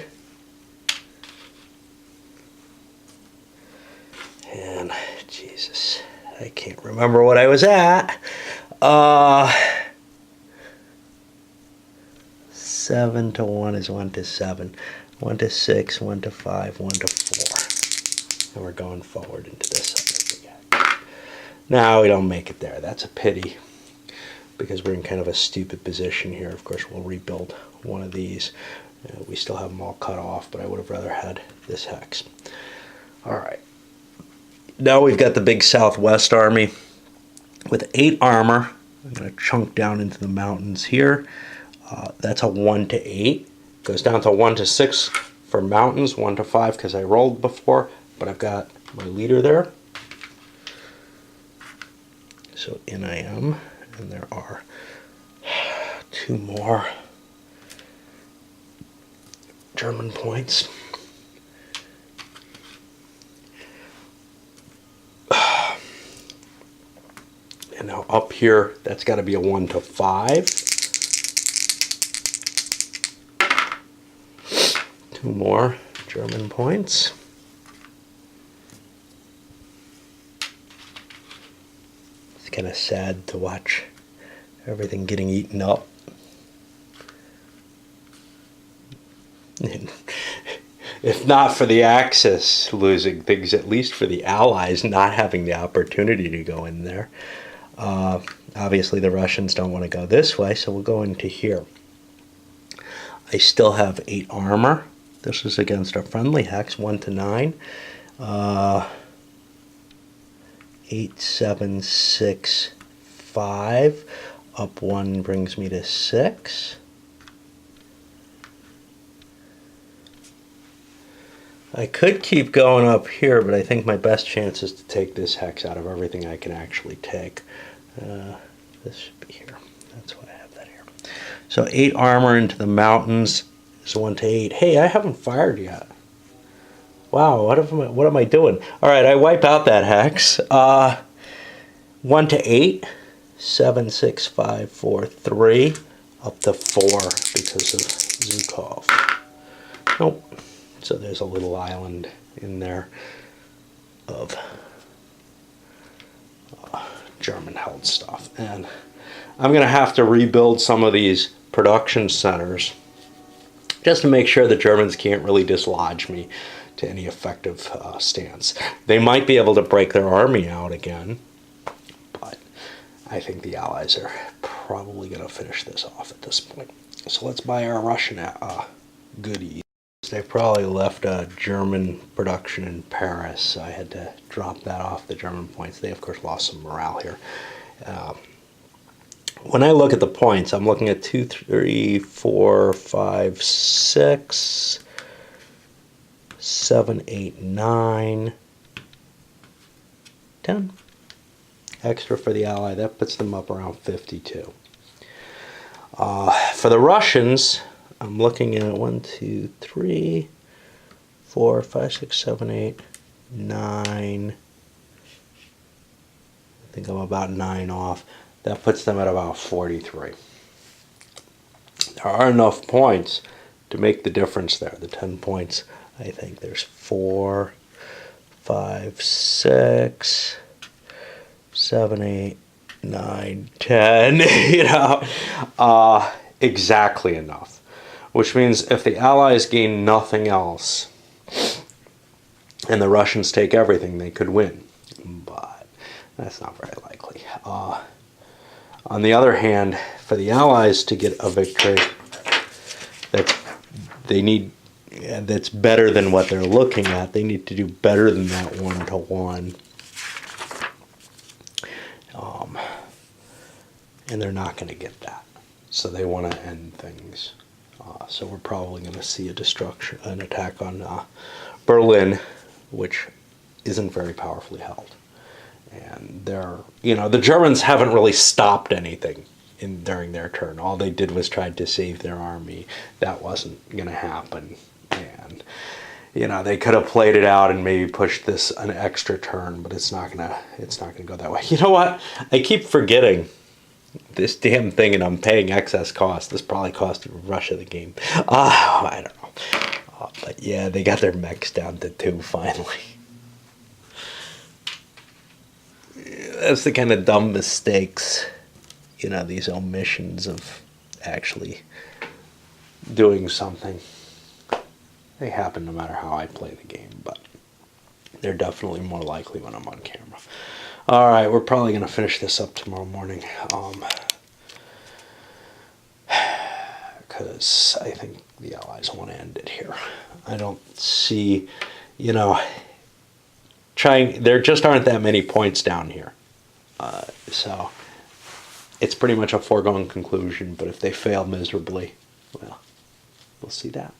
And Jesus, I can't remember what I was at. 7 to 1 is 1 to 7. 1 to 6, 1 to 5, 1 to 4. And we're going forward into this other big. Now we don't make it there. That's a pity, because we're in kind of a stupid position here. Of course, we'll rebuild one of these. We still have them all cut off, but I would have rather had this hex. All right. Now we've got the big Southwest Army with 8 armor. I'm going to chunk down into the mountains here. That's a 1 to 8. Goes down to 1 to 6 for mountains, 1 to 5 because I rolled before, but I've got my leader there. So in I am, and there are 2 more German points. And now up here, that's got to be a 1 to 5. 2 more German points. It's kind of sad to watch everything getting eaten up. If not for the Axis losing things, at least for the Allies not having the opportunity to go in there. Obviously the Russians don't want to go this way, so we'll go into here. I still have 8 armor. This is against a friendly hex, 1 to 9. 8, 7, 6, 5. Up 1 brings me to 6. I could keep going up here, but I think my best chance is to take this hex out of everything I can actually take. This should be here. That's why I have that here. So 8 armor into the mountains is 1 to 8. Hey, I haven't fired yet. Wow, what am I doing? All right, I wipe out that hex. 1 to 8. 7, 6, 5, 4, 3. Up to 4 because of Zhukov. Nope. So there's a little island in there of German-held stuff. And I'm going to have to rebuild some of these production centers just to make sure the Germans can't really dislodge me to any effective stance. They might be able to break their army out again, but I think the Allies are probably going to finish this off at this point. So let's buy our Russian goodies. They probably left a German production in Paris, so I had to drop that off the German points. They, of course, lost some morale here. When I look at the points, I'm looking at 2, 3, 4, 5, 6, 7, 8, 9, 10. Extra for the Ally. That puts them up around 52. For the Russians, I'm looking at 1, 2, 3, 4, 5, 6, 7, 8, 9. I think I'm about 9 off. That puts them at about 43. There are enough points to make the difference there. The 10 points, I think there's 4, 5, 6, 7, 8, 9, 10. You know, exactly enough. Which means if the Allies gain nothing else and the Russians take everything, they could win. But that's not very likely. On the other hand, for the Allies to get a victory that's better than what they're looking at, they need to do better than that 1 to 1. And they're not going to get that. So they want to end things. So we're probably going to see an attack on Berlin, which isn't very powerfully held. And the Germans haven't really stopped anything during their turn. All they did was try to save their army. That wasn't going to happen. And they could have played it out and maybe pushed this an extra turn, but it's not gonna go that way. You know what? I keep forgetting this damn thing, and I'm paying excess cost. This probably cost Russia the game. I don't know. But yeah, they got their mechs down to 2 finally. That's the kind of dumb mistakes, you know, these omissions of actually doing something. They happen no matter how I play the game, but they're definitely more likely when I'm on camera. All right, we're probably going to finish this up tomorrow morning. Because I think the Allies want to end it here. I don't see, you know, there just aren't that many points down here. So it's pretty much a foregone conclusion, but if they fail miserably, well, we'll see that.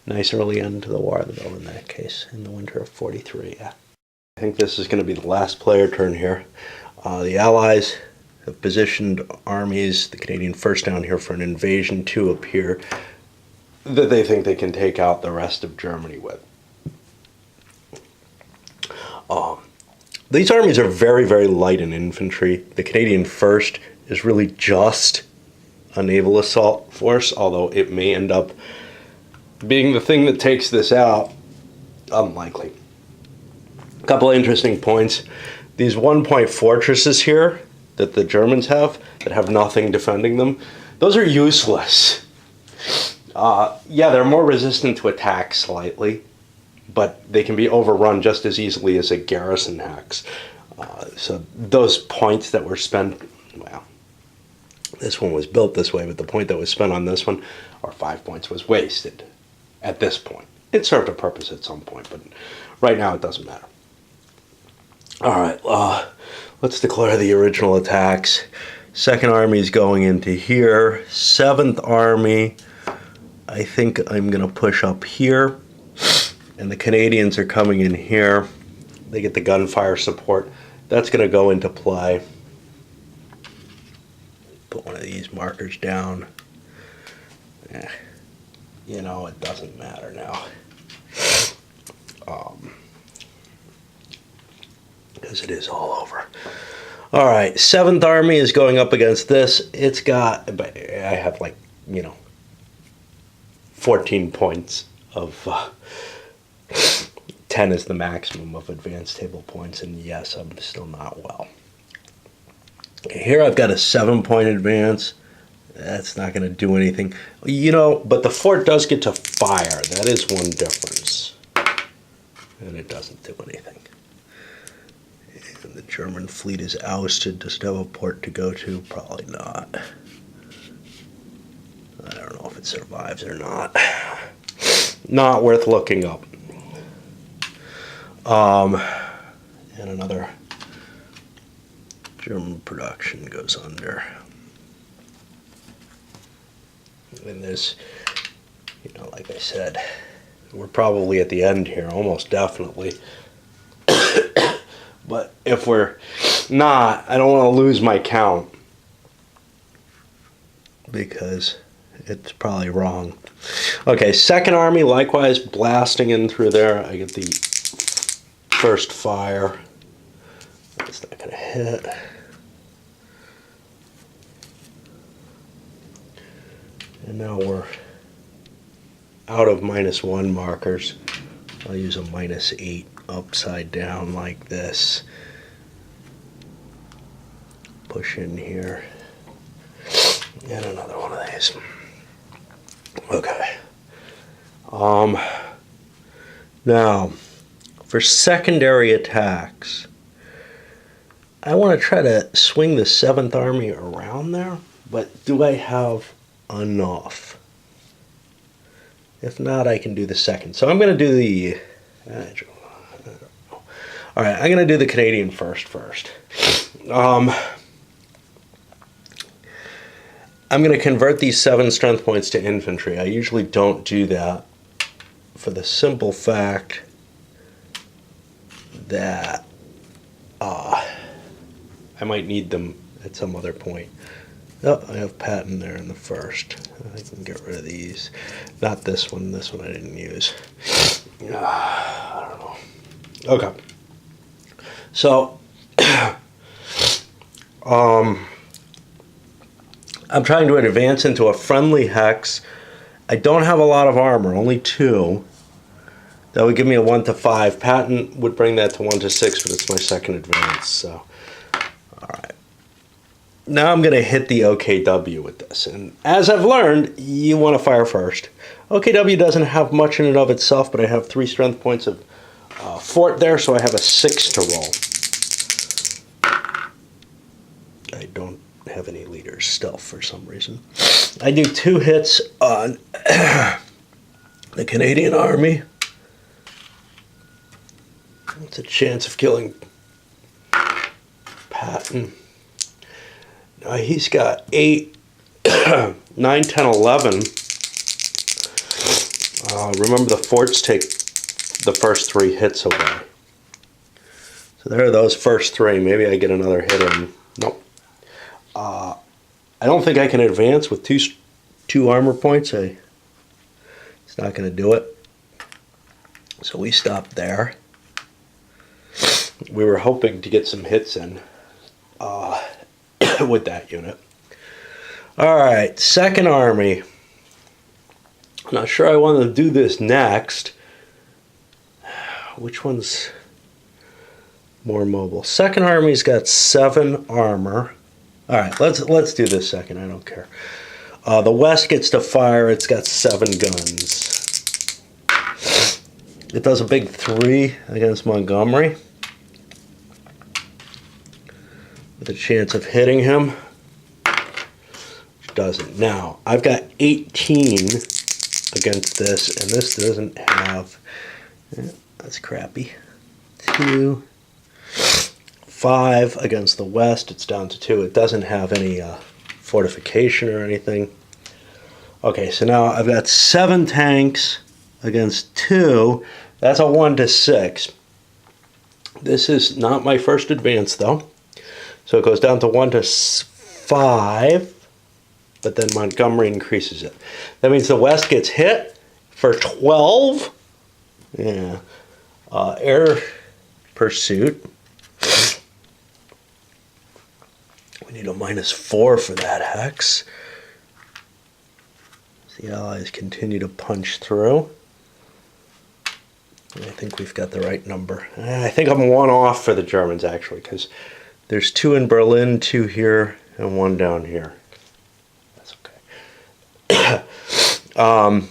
Nice early end to the war, though, in that case, in the winter of 43, yeah. I think this is going to be the last player turn here. The Allies have positioned armies, the Canadian First down here for an invasion 2 up here that they think they can take out the rest of Germany with. These armies are very, very light in infantry. The Canadian First is really just a naval assault force, although it may end up being the thing that takes this out. Unlikely. A couple of interesting points. These 1-point fortresses here that the Germans have that have nothing defending them, those are useless. Yeah, they're more resistant to attack slightly, but they can be overrun just as easily as a garrison hex. So those points that were spent, well, this one was built this way, but the point that was spent on this one, or 5 points, was wasted at this point. It served a purpose at some point, but right now it doesn't matter. All right, let's declare the original attacks. Second Army is going into here. 7th Army, I think I'm going to push up here. And the Canadians are coming in here. They get the gunfire support. That's going to go into play. Put one of these markers down. You know, it doesn't matter now. Because it is all over. All right, 7th Army is going up against this. It's got, I have like, you know, 14 points of... 10 is the maximum of advanced table points, and yes, I'm still not well. Here I've got a 7-point advance. That's not going to do anything. You know, but the fort does get to fire. That is one difference. And it doesn't do anything. And the German fleet is ousted. Does it have a port to go to? Probably not. I don't know if it survives or not. Not worth looking up. And another German production goes under. And this, you know, like I said, we're probably at the end here, almost definitely. But if we're not, I don't want to lose my count because it's probably wrong. Okay, 2nd Army, likewise, blasting in through there. I get the first fire. That's not going to hit. And now we're out of -1 markers. I'll use a -8 upside down like this. Push in here. And another one of these. Okay. Now, for secondary attacks, I want to try to swing the 7th Army around there, but do I have enough? If not, I can do the 2nd. So I'm going to do the... I don't know. All right, I'm going to do the Canadian first. I'm going to convert these 7 strength points to infantry. I usually don't do that for the simple fact that I might need them at some other point. Oh, I have Patton there in the first. I can get rid of these. Not this one. This one I didn't use. I don't know. Okay. So, I'm trying to advance into a friendly hex. I don't have a lot of armor, only 2. That would give me a 1 to 5. Patton would bring that to 1 to 6, but it's my second advance. So, all right. Now I'm going to hit the OKW with this. And as I've learned, you want to fire first. OKW doesn't have much in and of itself, but I have 3 strength points of fort there, so I have a 6 to roll. I don't have any leaders still for some reason. I do 2 hits on the Canadian Army. What's a chance of killing Patton? Now he's got 8, 9, 10, 11. Remember the forts take the first 3 hits away. So there are those first 3. Maybe I get another hit in. Nope. I don't think I can advance with 2 armor points. It's not going to do it. So we stopped there. We were hoping to get some hits in with that unit. All right, Second Army. I'm not sure I want to do this next. Which one's more mobile? Second Army's got 7 armor. All right, let's do this second. I don't care. The West gets to fire. It's got 7 guns. It does a big 3 against Montgomery, with a chance of hitting him. Which doesn't. Now, I've got 18 against this, and this doesn't have... that's crappy. 2, 5 against the West. It's down to 2. It doesn't have any fortification or anything. Okay, so now I've got 7 tanks against 2. That's a 1 to 6. This is not my first advance, though. So it goes down to 1 to 5, but then Montgomery increases it. That means the West gets hit for 12. Yeah. Air pursuit. We need a -4 for that hex. The Allies continue to punch through. I think we've got the right number. I think I'm 1 off for the Germans, actually, because there's 2 in Berlin, 2 here, and 1 down here. That's okay. All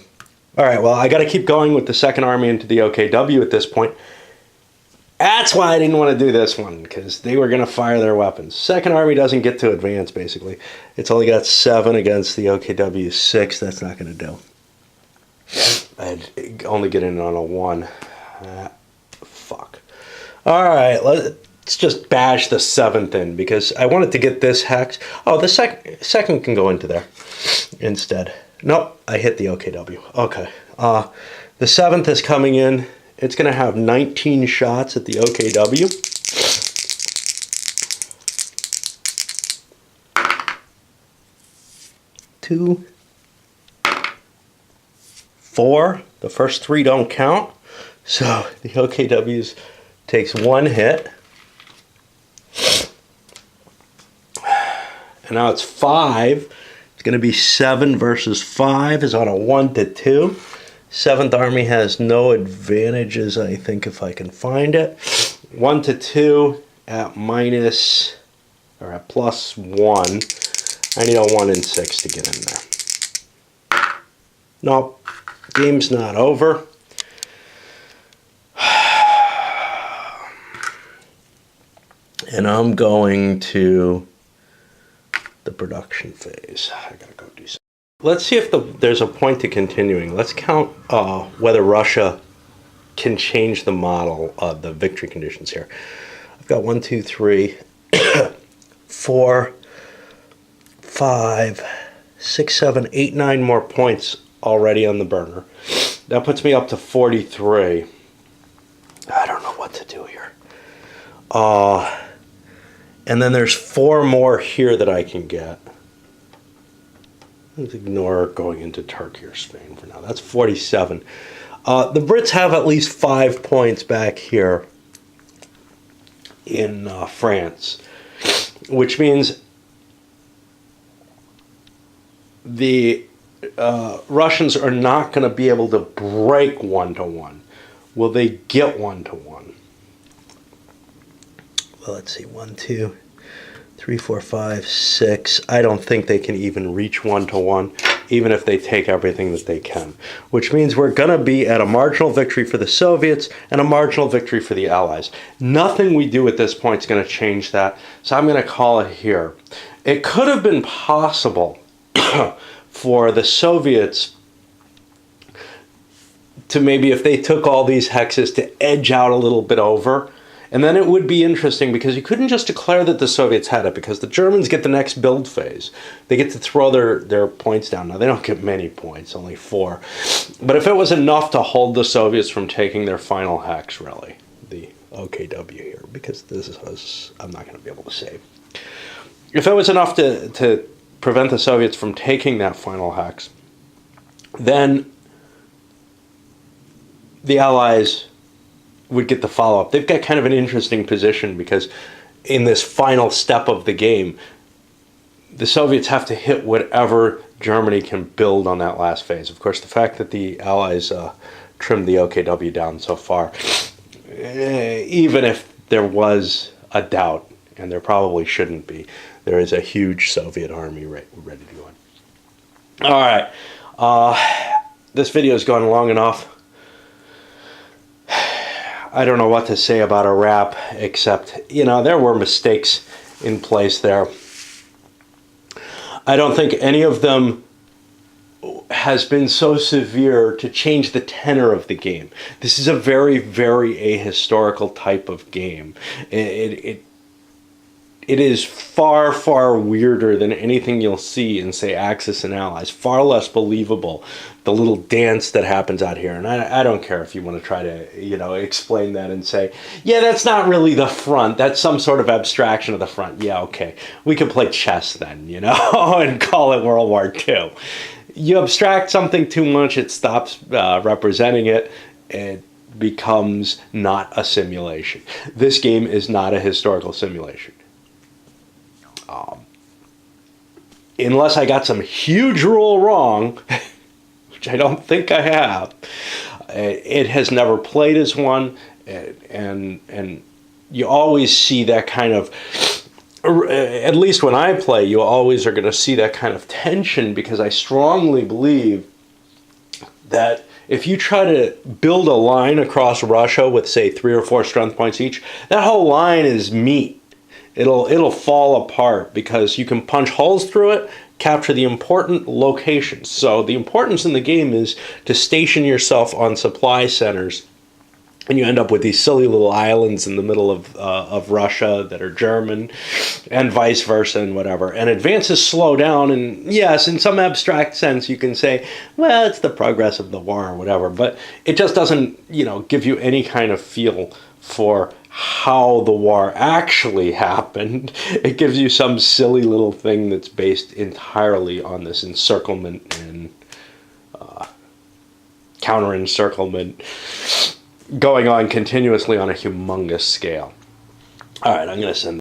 right, well, I got to keep going with the Second Army into the OKW at this point. That's why I didn't want to do this one, because they were going to fire their weapons. Second Army doesn't get to advance, basically. It's only got 7 against the OKW 6. That's not going to do. I'd only get in on a 1. Fuck. All right, let's just bash the 7th in, because I wanted to get this hex. Oh, the second can go into there instead. Nope, I hit the OKW. Okay. The 7th is coming in. It's going to have 19 shots at the OKW. Two, 4. The first 3 don't count. So the OKWs takes 1 hit. And now it's 5. It's going to be 7 versus 5 is on a 1 to 2. 7th Army has no advantages, I think, if I can find it. 1 to 2 at minus, or at +1. I need a 1 and 6 to get in there. Nope. Game's not over. And I'm going to the production phase. I gotta go do something. Let's see if there's a point to continuing. Let's count whether Russia can change the model of the victory conditions here. I've got 1, 2, 3, 4, 5, 6, 7, 8, 9 more points already on the burner. That puts me up to 43. I don't know what to do here. And then there's 4 more here that I can get. Let's ignore going into Turkey or Spain for now. That's 47. The Brits have at least 5 points back here in France, which means the Russians are not going to be able to break 1-to-1. Will they get 1-to-1? Well, let's see. 1, 2, 3, 4, 5, 6. I don't think they can even reach 1-to-1, even if they take everything that they can. Which means we're going to be at a marginal victory for the Soviets and a marginal victory for the Allies. Nothing we do at this point is going to change that, so I'm going to call it here. It could have been possible for the Soviets to maybe, if they took all these hexes, to edge out a little bit over. And then it would be interesting, because you couldn't just declare that the Soviets had it, because the Germans get the next build phase. They get to throw their points down. Now, they don't get many points, only 4. But if it was enough to hold the Soviets from taking their final hex, really, the OKW here, because this is, I'm not going to be able to save. If it was enough to prevent the Soviets from taking that final hex, then the Allies would get the follow-up. They've got kind of an interesting position, because in this final step of the game, the Soviets have to hit whatever Germany can build on that last phase. Of course, the fact that the Allies trimmed the OKW down so far, even if there was a doubt, and there probably shouldn't be, there is a huge Soviet army ready to go in. All right. This video has gone long enough. I don't know what to say about Iraq, except, there were mistakes in place there. I don't think any of them has been so severe to change the tenor of the game. This is a very, very ahistorical type of game. It is far, far weirder than anything you'll see in, say, Axis and Allies. Far less believable, the little dance that happens out here. And I don't care if you want to try to, explain that and say, yeah, that's not really the front. That's some sort of abstraction of the front. Yeah, okay. We can play chess then, and call it World War II. You abstract something too much, it stops representing it. It becomes not a simulation. This game is not a historical simulation. Unless I got some huge rule wrong, which I don't think I have, it has never played as one, and you always see that kind of, at least when I play, you always are going to see that kind of tension, because I strongly believe that if you try to build a line across Russia with, say, 3 or 4 strength points each, that whole line is meat. It'll fall apart, because you can punch holes through it, capture the important locations. So the importance in the game is to station yourself on supply centers, and you end up with these silly little islands in the middle of Russia that are German, and vice versa, and whatever. And advances slow down, and yes, in some abstract sense, you can say, well, it's the progress of the war or whatever, but it just doesn't, give you any kind of feel for how the war actually happened. It gives you some silly little thing that's based entirely on this encirclement and counter-encirclement going on continuously on a humongous scale. All right, I'm going to send